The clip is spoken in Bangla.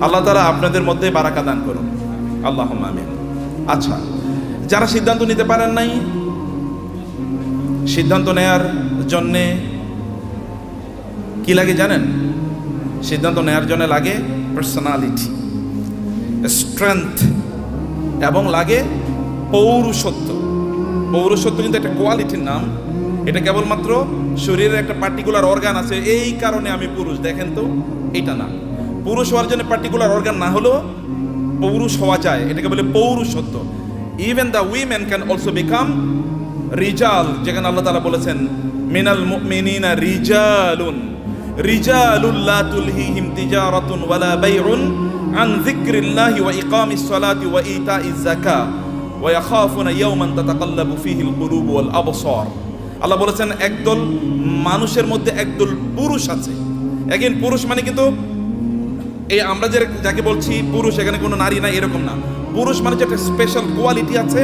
আল্লাহ তাআলা আপনাদের মধ্যে বারাকা দান করুন, আল্লাহুম্মা আমিন। আচ্ছা, যারা সিদ্ধান্ত নিতে পারেন নাই, সিদ্ধান্ত নেয়ার জন্যে কি লাগে জানেন? সিদ্ধান্ত নেয়ার জন্য লাগে পার্সোনালিটি, স্ট্রেংথ, এবং লাগে পৌরুষত্ব। পৌরুষত্ব কিন্তু একটা কোয়ালিটির নাম। এটা কেবলমাত্র শরীরের একটা পার্টিকুলার অর্গান আছে, এই কারণে আমি পুরুষ, দেখেন তো, এটা না। পুরুষ হওয়ার জন্য পার্টিকুলার অর্গান না হলেও পৌরুষ হওয়া যায়, এটাকে বলে পৌরুষত্ব। Even the women can also become রিজাল, যেখানে আল্লাহ তাআলা বলেছেন মিনাল মুমিনিনা রিজালুন রিজালুল্লা তুলহিহিম তিজারাতুন ওয়ালা বাইউন আন যিকরিল্লাহি ওয়া ইকামিস সালাতি ওয়া ইতাইজ যাকাত ওয়া ইয়াখাফুনা ইয়াওমান তাতাকাল্লাবু ফীহিল কুলুবু ওয়াল আবসার। আল্লাহ বলেছেন একদল মানুষের মধ্যে একদল পুরুষ আছে। এগেন পুরুষ মানে কিন্তু এই আমরা যাকে বলছি পুরুষ, এখানে কোনো নারী নাই এরকম না। পুরুষ মানে যে একটা স্পেশাল কোয়ালিটি আছে,